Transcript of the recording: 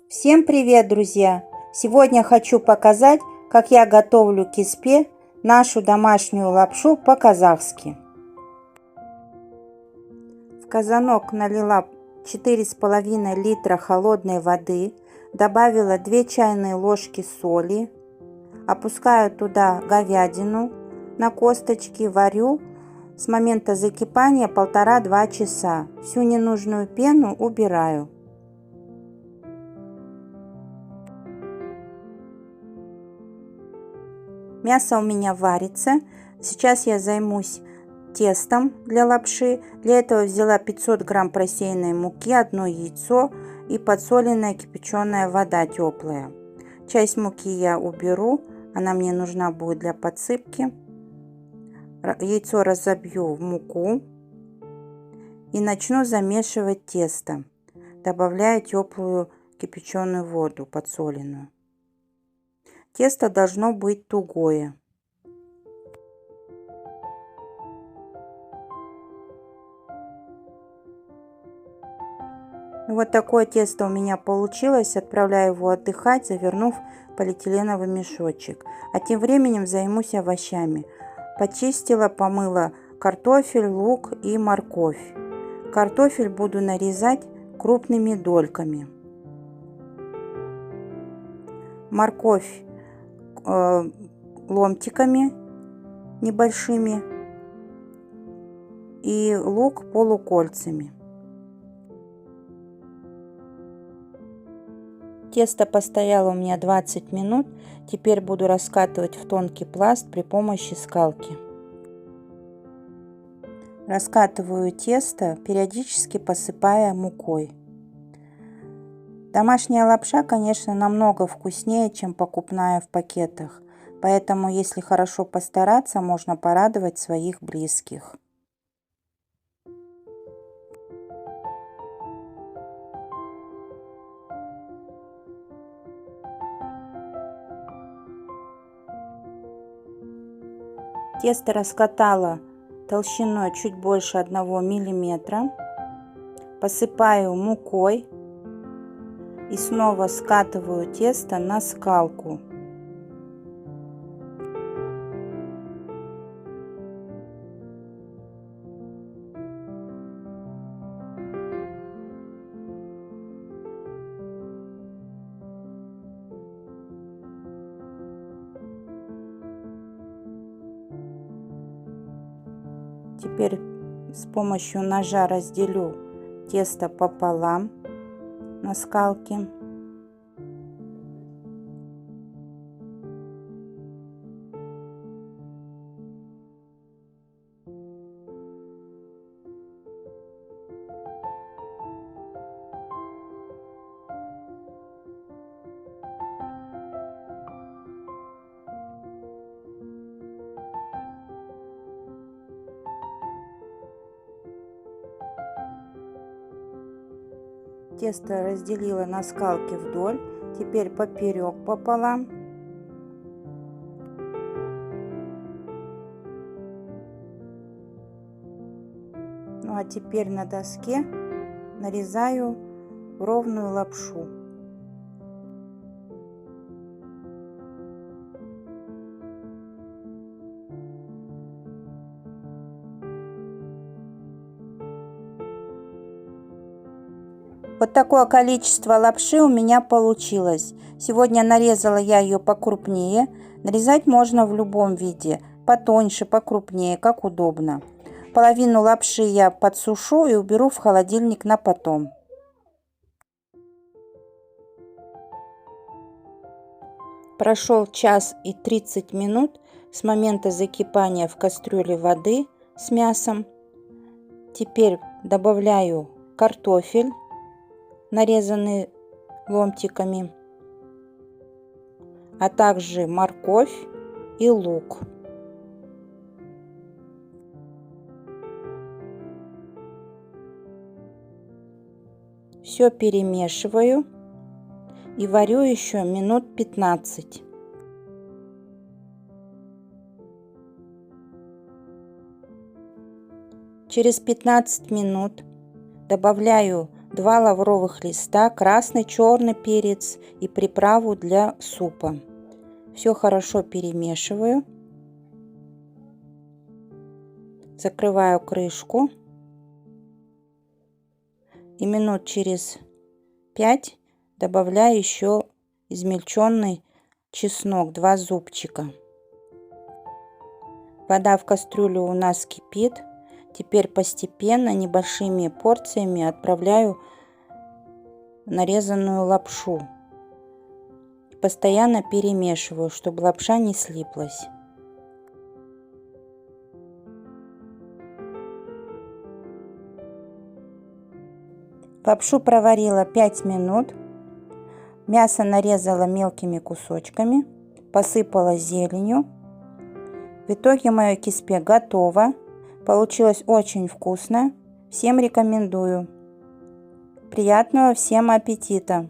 Всем привет, друзья! Сегодня хочу показать, как я готовлю кеспе, нашу домашнюю лапшу по-казахски. В казанок налила 4,5 литра холодной воды, добавила 2 чайные ложки соли, опускаю туда говядину на косточки, варю с момента закипания 1,5-2 часа. Всю ненужную пену убираю. Мясо у меня варится. Сейчас я займусь тестом для лапши. Для этого взяла 500 грамм просеянной муки, 1 яйцо и подсоленная кипяченая вода теплая. Часть муки я уберу, она мне нужна будет для подсыпки. Яйцо разобью в муку и начну замешивать тесто, добавляя теплую кипяченую воду подсоленную. Тесто должно быть тугое. Вот такое тесто у меня получилось. Отправляю его отдыхать, завернув в полиэтиленовый мешочек. А тем временем займусь овощами. Почистила, помыла картофель, лук и морковь. Картофель буду нарезать крупными дольками. Морковь ломтиками небольшими и лук полукольцами. Тесто постояло у меня 20 минут. Теперь буду раскатывать в тонкий пласт при помощи скалки. Раскатываю тесто, периодически посыпая мукой. Домашняя лапша, конечно, намного вкуснее, чем покупная в пакетах. Поэтому, если хорошо постараться, можно порадовать своих близких. Тесто раскатала толщиной чуть больше 1 миллиметра. Посыпаю мукой и снова скатываю тесто на скалку. Теперь с помощью ножа разделю тесто пополам на скалке. Тесто разделила на скалке вдоль, теперь поперек пополам. Ну а теперь на доске нарезаю ровную лапшу. Вот такое количество лапши у меня получилось. Сегодня нарезала я ее покрупнее. Нарезать можно в любом виде. Потоньше, покрупнее, как удобно. Половину лапши я подсушу и уберу в холодильник на потом. Прошел 1 час и 30 минут с момента закипания в кастрюле воды с мясом. Теперь добавляю картофель, нарезанный ломтиками, а также морковь и лук. Все перемешиваю и варю еще минут 15. Через 15 минут добавляю 2 лавровых листа, красный, черный перец и приправу для супа. Все хорошо перемешиваю. Закрываю крышку. И минут через 5 добавляю еще измельченный чеснок, 2 зубчика. Вода в кастрюле у нас кипит. Теперь постепенно, небольшими порциями отправляю нарезанную лапшу. Постоянно перемешиваю, чтобы лапша не слиплась. Лапшу проварила 5 минут. Мясо нарезала мелкими кусочками. Посыпала зеленью. В итоге мое киспе готово. Получилось очень вкусно. Всем рекомендую. Приятного всем аппетита!